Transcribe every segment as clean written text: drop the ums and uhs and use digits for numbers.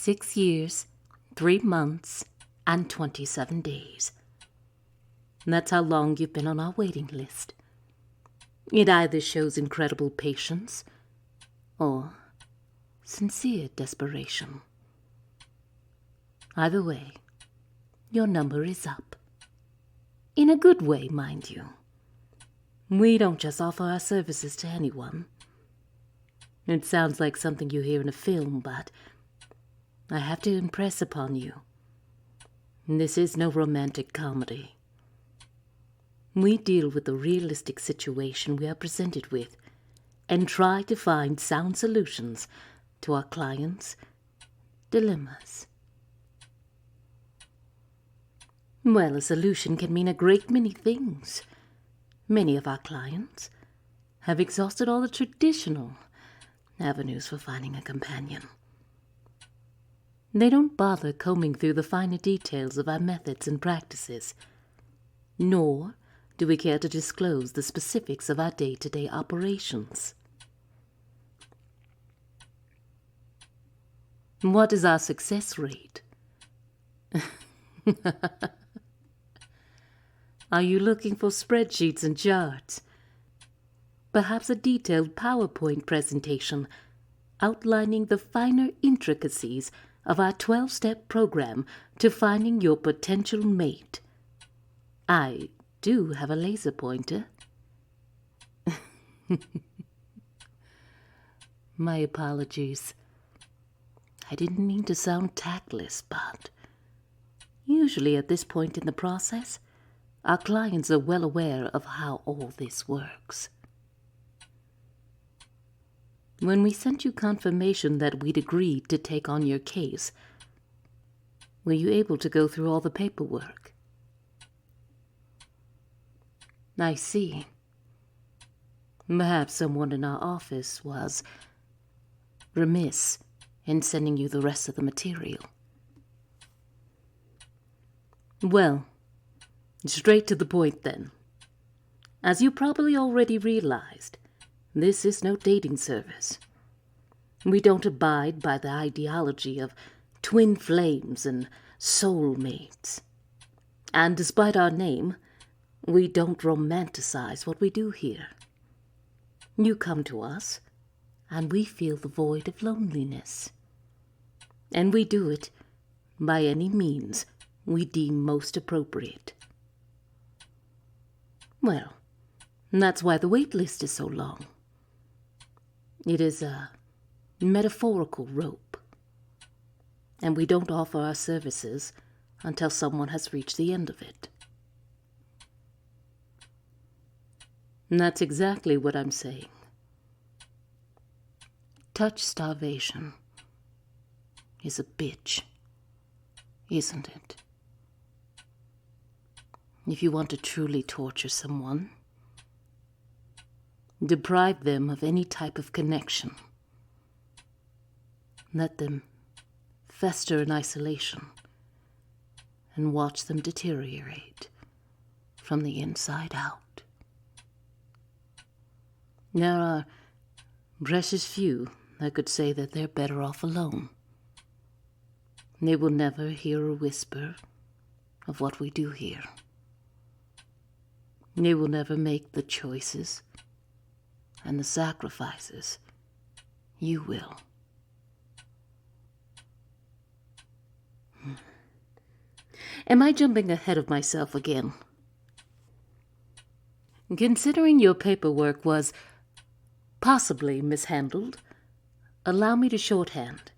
6 years, 3 months, and 27 days. That's how long you've been on our waiting list. It either shows incredible patience or sincere desperation. Either way, your number is up. In a good way, mind you. We don't just offer our services to anyone. It sounds like something you hear in a film, but I have to impress upon you. This is no romantic comedy. We deal with the realistic situation we are presented with and try to find sound solutions to our clients' dilemmas. Well, a solution can mean a great many things. Many of our clients have exhausted all the traditional avenues for finding a companion. They don't bother combing through the finer details of our methods and practices, nor do we care to disclose the specifics of our day-to-day operations. What is our success rate? Are you looking for spreadsheets and charts? Perhaps a detailed PowerPoint presentation outlining the finer intricacies of our 12-step program to finding your potential mate. I do have a laser pointer. My apologies. I didn't mean to sound tactless, but usually at this point in the process, our clients are well aware of how all this works. When we sent you confirmation that we'd agreed to take on your case, were you able to go through all the paperwork? I see. Perhaps someone in our office was remiss in sending you the rest of the material. Well, straight to the point then. As you probably already realized, this is no dating service. We don't abide by the ideology of twin flames and soulmates. And despite our name, we don't romanticize what we do here. You come to us, and we feel the void of loneliness. And we do it by any means we deem most appropriate. Well, that's why the wait list is so long. It is a metaphorical rope, and we don't offer our services until someone has reached the end of it. And that's exactly what I'm saying. Touch starvation is a bitch, isn't it? If you want to truly torture someone, deprive them of any type of connection. Let them fester in isolation and watch them deteriorate from the inside out. There are precious few that could say that they're better off alone. They will never hear a whisper of what we do here. They will never make the choices and the sacrifices you will. Am I jumping ahead of myself again? Considering your paperwork was possibly mishandled, allow me to shorthand.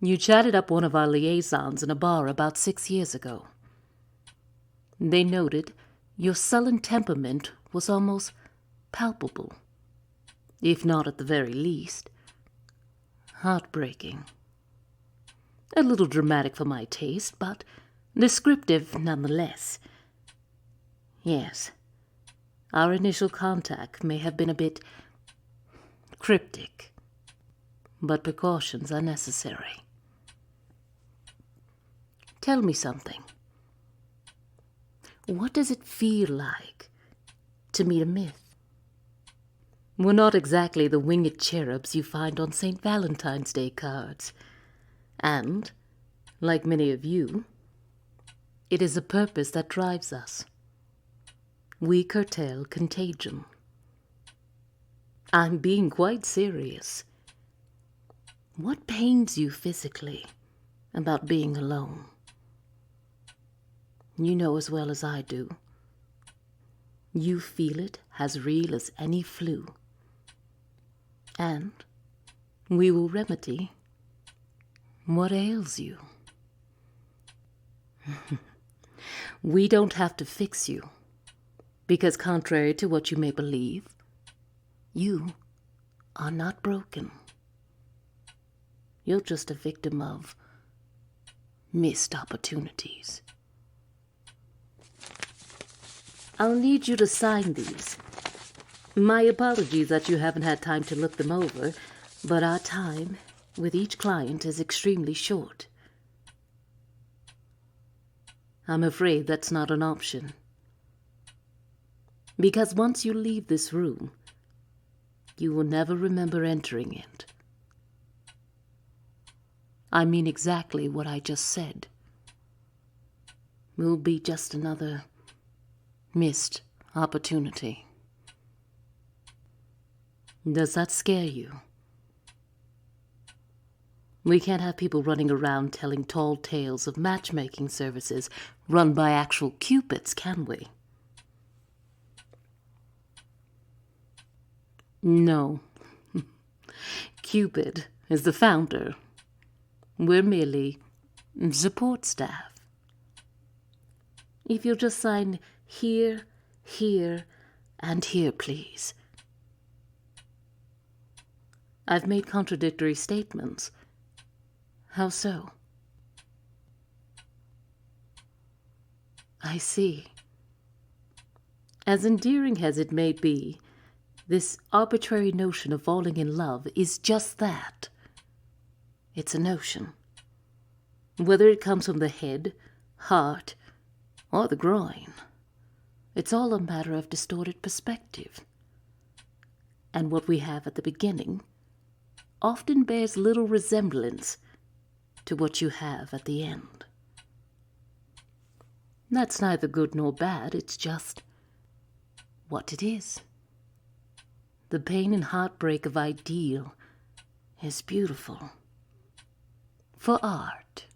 You chatted up one of our liaisons in a bar about 6 years ago. They noted your sullen temperament was almost palpable, if not at the very least heartbreaking. A little dramatic for my taste, but descriptive nonetheless. Yes, our initial contact may have been a bit cryptic, but precautions are necessary. Tell me something. What does it feel like to meet a myth? We're not exactly the winged cherubs you find on St. Valentine's Day cards. And, like many of you, it is a purpose that drives us. We curtail contagion. I'm being quite serious. What pains you physically about being alone? You know as well as I do. You feel it as real as any flu. And we will remedy what ails you. We don't have to fix you, because contrary to what you may believe, you are not broken. You're just a victim of missed opportunities. I'll need you to sign these. My apologies that you haven't had time to look them over, but our time with each client is extremely short. I'm afraid that's not an option. Because once you leave this room, you will never remember entering it. I mean exactly what I just said. It will be just another missed opportunity. Does that scare you? We can't have people running around telling tall tales of matchmaking services run by actual cupids, can we? No. Cupid is the founder. We're merely support staff. If you'll just sign here, here, and here, please. I've made contradictory statements. How so? I see. As endearing as it may be, this arbitrary notion of falling in love is just that. It's a notion. Whether it comes from the head, heart, or the groin, it's all a matter of distorted perspective. And what we have at the beginning often bears little resemblance to what you have at the end. That's neither good nor bad, it's just what it is. The pain and heartbreak of ideal is beautiful for art,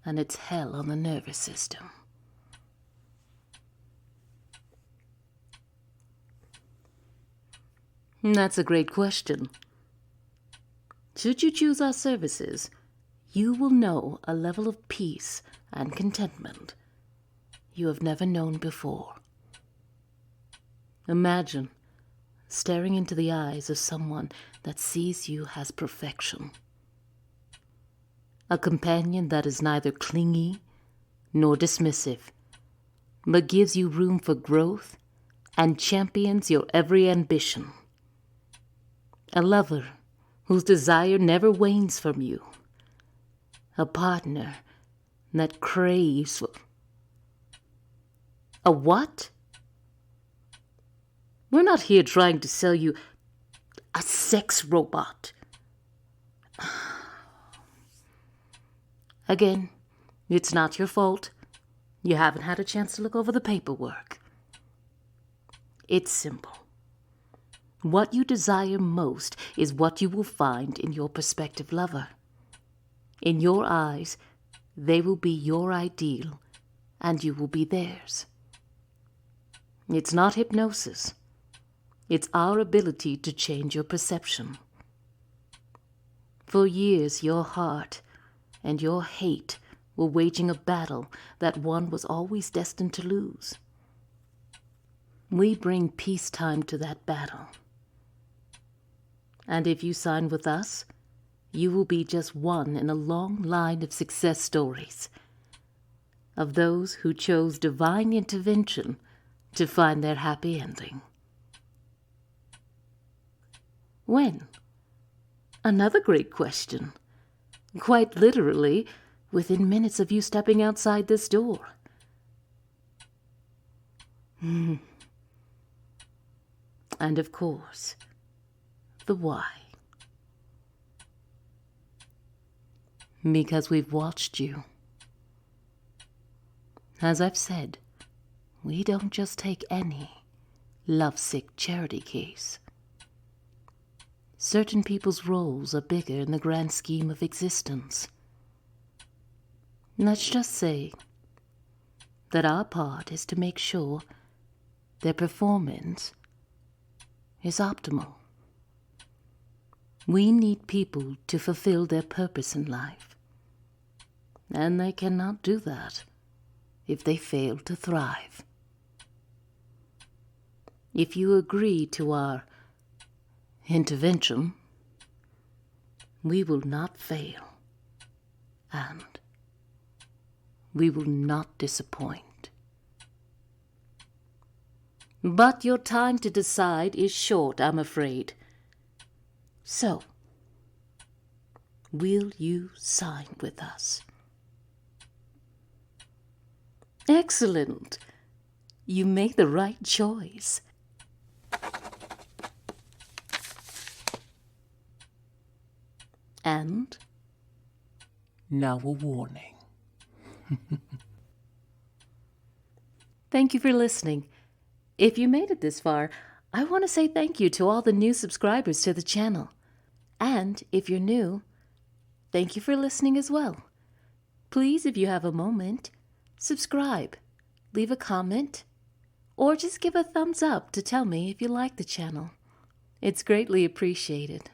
and it's hell on the nervous system. That's a great question. Should you choose our services, you will know a level of peace and contentment you have never known before. Imagine staring into the eyes of someone that sees you as perfection. A companion that is neither clingy nor dismissive, but gives you room for growth and champions your every ambition. A lover whose desire never wanes from you. A partner that craves for... A what? We're not here trying to sell you a sex robot. Again, it's not your fault. You haven't had a chance to look over the paperwork. It's simple. What you desire most is what you will find in your prospective lover. In your eyes, they will be your ideal, and you will be theirs. It's not hypnosis. It's our ability to change your perception. For years, your heart and your hate were waging a battle that one was always destined to lose. We bring peacetime to that battle. And if you sign with us, you will be just one in a long line of success stories of those who chose divine intervention to find their happy ending. When? Another great question. Quite literally, within minutes of you stepping outside this door. And of course, the why. because we've watched you. As I've said, we don't just take any lovesick charity case. Certain people's roles are bigger in the grand scheme of existence. Let's just say that our part is to make sure their performance is optimal. We need people to fulfill their purpose in life, and they cannot do that if they fail to thrive. If you agree to our intervention, we will not fail, and we will not disappoint. But your time to decide is short, I'm afraid. So, will you sign with us? Excellent. You made the right choice. And now a warning. Thank you for listening. If you made it this far, I want to say thank you to all the new subscribers to the channel. And if you're new, thank you for listening as well. Please, if you have a moment, subscribe, leave a comment, or just give a thumbs up to tell me if you like the channel. It's greatly appreciated.